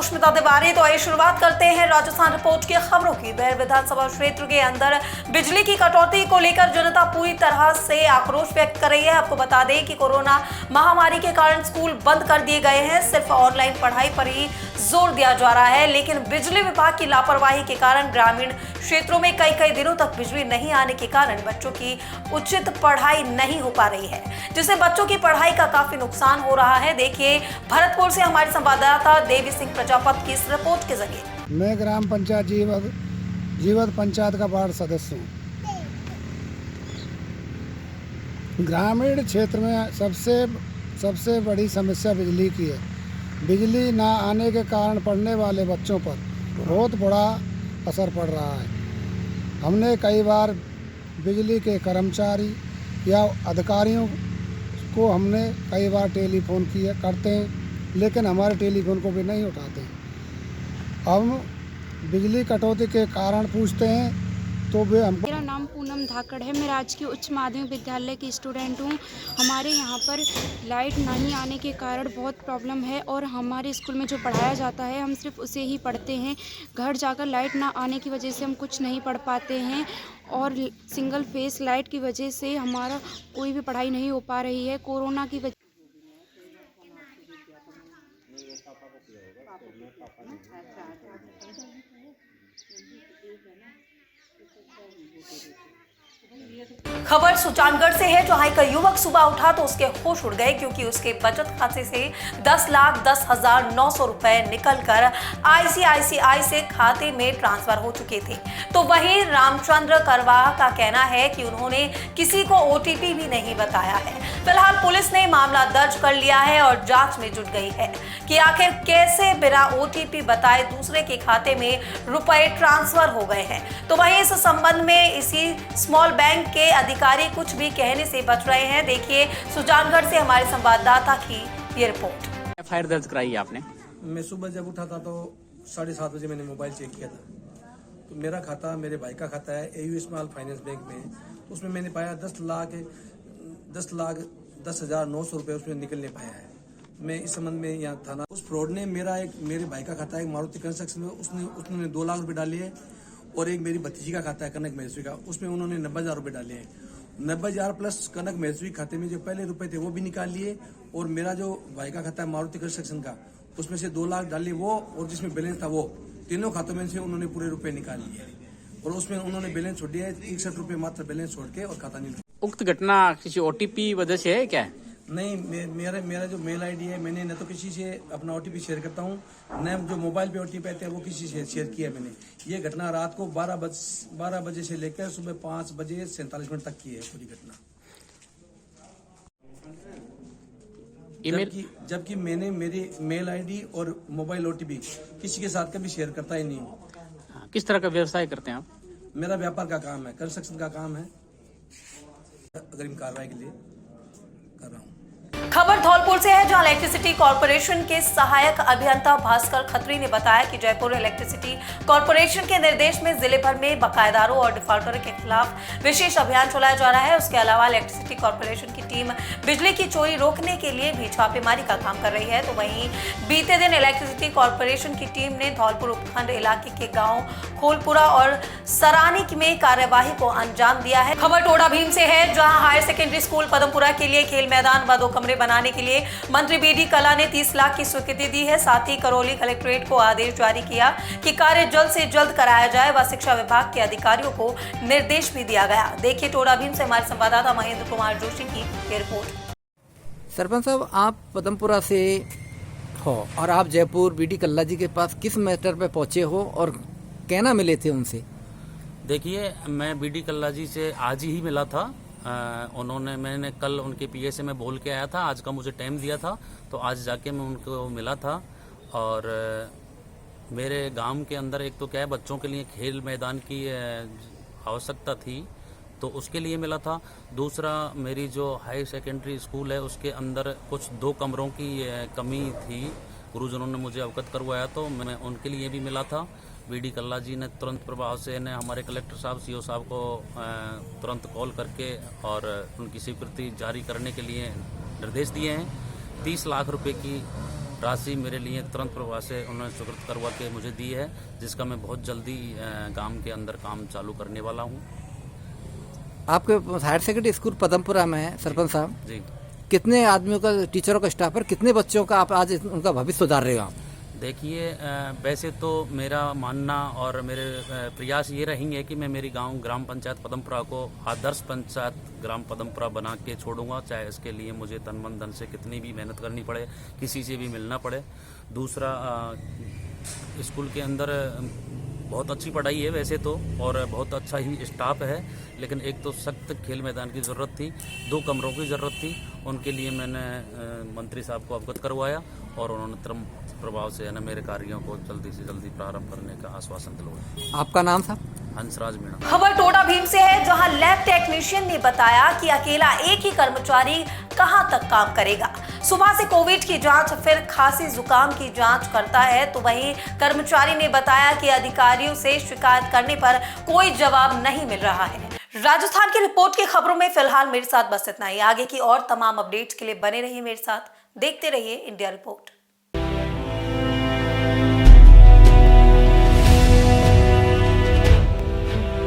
सुष्मिता तिवारी। तो आइए शुरुआत करते हैं राजस्थान रिपोर्ट की खबरों की। बैर विधानसभा क्षेत्र के अंदर बिजली की कटौती को लेकर जनता पूरी तरह से आक्रोश व्यक्त कर रही है। आपको बता दें कि कोरोना महामारी के कारण स्कूल बंद कर दिए गए हैं, सिर्फ ऑनलाइन पढ़ाई पर ही जोर दिया जा रहा है। लेकिन बिजली विभाग की लापरवाही के कारण ग्रामीण क्षेत्रों में कई दिनों तक बिजली नहीं आने के कारण बच्चों की उचित पढ़ाई नहीं हो पा रही है, जिससे बच्चों की पढ़ाई का काफी नुकसान हो रहा है। देखिए भरतपुर से हमारे संवाददाता देवी सिंह प्रजापत की इस रिपोर्ट के जरिए। मैं ग्राम पंचायत जीवत पंचायत का वार्ड सदस्य हूँ। ग्रामीण क्षेत्र में सबसे बड़ी समस्या बिजली की है। बिजली ना आने के कारण पढ़ने वाले बच्चों पर बहुत बड़ा असर पड़ रहा है। हमने कई बार बिजली के कर्मचारी या अधिकारियों को हमने कई बार टेलीफोन करते हैं, लेकिन हमारे टेलीफोन को भी नहीं उठाते हैं। हम बिजली कटौती के कारण पूछते हैं तो वे हमको। मेरा नाम पूनम धाकड़ है। मैं राजकीय उच्च माध्यमिक विद्यालय की स्टूडेंट हूँ। हमारे यहाँ पर लाइट नहीं आने के कारण बहुत प्रॉब्लम है और हमारे स्कूल में जो पढ़ाया जाता है हम सिर्फ उसे ही पढ़ते हैं। घर जाकर लाइट ना आने की वजह से हम कुछ नहीं पढ़ पाते हैं और सिंगल फेस लाइट की वजह से हमारा कोई भी पढ़ाई नहीं हो पा रही है। कोरोना की वजह खबर सुजानगढ़ से है, जहां एक युवक सुबह उठा तो उसके होश उड़ गए, क्योंकि उसके बचत खाते से 10,10,900 रुपए निकलकर ICICI से खाते में ट्रांसफर हो चुके थे। तो वहीं रामचंद्र करवाहा का कहना है कि उन्होंने किसी को OTP भी नहीं बताया है। फिलहाल पुलिस ने मामला दर्ज कर लिया है और जांच में जुट गई है कि आखिर कैसे बिना OTP बताए दूसरे के खाते में रुपए ट्रांसफर हो गए हैं। तो वहीं इस संबंध में इसी स्मॉल बैंक के अधिकारी कुछ भी कहने से बच रहे हैं। देखिए सुजानगढ़ से हमारे संवाददाता की ये रिपोर्ट। FIR दर्ज कराई है आपने? मैं सुबह जब उठा था तो 7:30 बजे मैंने मोबाइल चेक किया था, तो मेरा खाता मेरे भाई का खाता है AU स्मॉल फाइनेंस बैंक में। तो उसमें मैंने पाया 10,10,10,900 रुपये उसमें निकलने पाया है। मैं इस संबंध में यहाँ थाना, उस फ्रॉड ने मेरे भाई का खाता है मारुति कंस्ट्रक्शन में, उसने 2 लाख रुपए डाले हैं और एक मेरी भतीजी का खाता है कनक महेश्वरी का, उसमें उन्होंने 90,000 रुपए डाले हैं। 90,000 प्लस कनक महेश्वरी खाते में जो पहले रुपए थे वो भी निकाल लिए और मेरा जो भाई का खाता है मारुति कंस्ट्रक्शन का, उसमें से 2 लाख डाले वो और जिसमें बैलेंस था वो, तीनों खातों में से उन्होंने पूरे रुपए निकाल लिए और उसमें उन्होंने बैलेंस छोड़ दिया है 61 रुपए मात्र बैलेंस छोड़ के, और खाता नहीं। उक्त घटना किसी OTP वजह से है क्या? नहीं, मेरा जो मेल ID है, मैंने न तो किसी से अपना OTP शेयर करता हूँ, न जो मोबाइल पे OTP आते हैं वो किसी से शेयर किया मैंने। ये घटना रात को 12 बजे से लेकर सुबह 5 बजे 47 मिनट तक की है पूरी घटना। जबकि मैंने मेरी मेल ID और मोबाइल OTP किसी के साथ कभी शेयर करता ही नहीं हूँ। किस तरह का व्यवसाय करते हैं आप? मेरा व्यापार का काम है, कंस्ट्रक्शन का काम है। अग्रिम कार्रवाई के लिए कर रहा हूँ। खबर धौलपुर से है, जहां इलेक्ट्रिसिटी कॉर्पोरेशन के सहायक अभियंता भास्कर खत्री ने बताया कि जयपुर इलेक्ट्रिसिटी कॉर्पोरेशन के निर्देश में जिले भर में बकायेदारों और डिफॉल्टरों के खिलाफ विशेष अभियान चलाया जा रहा है। उसके अलावा इलेक्ट्रिसिटी कॉर्पोरेशन की टीम बिजली की चोरी रोकने के लिए भी छापेमारी का काम कर रही है। तो वहीं बीते दिन इलेक्ट्रिसिटी कॉर्पोरेशन की टीम ने धौलपुर उपखंड इलाके के गाँव खोलपुरा और सरानी में कार्यवाही को अंजाम दिया है। खबर टोडा भीम से है, जहाँ हायर सेकेंडरी स्कूल पदमपुरा के लिए खेल मैदान व 2 कमरे बनाने के लिए मंत्री BD कला ने 30 लाख की स्वीकृति दी है। साथ ही करौली कलेक्ट्रेट को आदेश जारी किया कि कार्य जल्द से जल्द कराया जाए व शिक्षा विभाग के अधिकारियों को निर्देश भी दिया गया। देखिए टोडा भीम से हमारे संवाददाता महेंद्र कुमार जोशी की ये रिपोर्ट। सरपंच साहब, आप पदमपुरा से हो और आप जयपुर BD कल्ला जी के पास किस मैटर पे पहुंचे हो और कहना मिले थे उनसे? देखिए, मैं BD कल्ला जी से आज ही मिला था। मैंने कल उनके PA से मैं बोल के आया था, आज का मुझे टाइम दिया था, तो आज जाके मैं उनको मिला था। और मेरे गांव के अंदर एक तो क्या है, बच्चों के लिए खेल मैदान की आवश्यकता थी, तो उसके लिए मिला था। दूसरा, मेरी जो हाई सेकेंडरी स्कूल है उसके अंदर कुछ 2 कमरों की कमी थी, गुरुजनों ने मुझे अवगत करवाया, तो मैं उनके लिए भी मिला था। BD कल्ला जी ने तुरंत प्रभाव से हमारे कलेक्टर साहब CO साहब को तुरंत कॉल करके और उनकी स्वीकृति जारी करने के लिए निर्देश दिए हैं। 30 लाख रुपए की राशि मेरे लिए तुरंत प्रभाव से उन्होंने स्वीकृत करवा के मुझे दी है, जिसका मैं बहुत जल्दी गांव के अंदर काम चालू करने वाला हूँ। आपके हायर सेकेंडरी स्कूल पदमपुरा में है सरपंच साहब, जी कितने आदमियों का, टीचरों का स्टाफ पर कितने बच्चों का आप आज उनका भविष्य सुधार रहे हो आप? देखिए, वैसे तो मेरा मानना और मेरे प्रयास ये रहेंगे कि मैं मेरी ग्राम पंचायत पदमपुरा को आदर्श पंचायत ग्राम पदमपुरा बना के छोड़ूंगा, चाहे इसके लिए मुझे तन मन धन से कितनी भी मेहनत करनी पड़े, किसी से भी मिलना पड़े। दूसरा, स्कूल के अंदर बहुत अच्छी पढ़ाई है वैसे तो, और बहुत अच्छा ही स्टाफ है, लेकिन एक तो सख्त खेल मैदान की ज़रूरत थी, 2 कमरों की ज़रूरत थी। उनके लिए मैंने मंत्री साहब को अवगत करवाया और उन्होंने तुरंत प्रभाव से मेरे कार्यों को जल्दी से जल्दी प्रारंभ करने का आश्वासन दिलवाया। आपका नाम साहब? हंसराज मीणा। खबर टोडा भीम से है, जहां लैब टेक्नीशियन ने बताया कि अकेला एक ही कर्मचारी कहां तक काम करेगा। सुबह से कोविड की जांच, फिर खांसी जुकाम की जांच करता है, तो वहीं कर्मचारी ने बताया कि अधिकारियों से शिकायत करने पर कोई जवाब नहीं मिल रहा है। राजस्थान की रिपोर्ट की खबरों में फिलहाल मेरे साथ बस इतना ही। आगे की और तमाम अपडेट्स के लिए बने रहिए मेरे साथ, देखते रहिए इंडिया रिपोर्ट।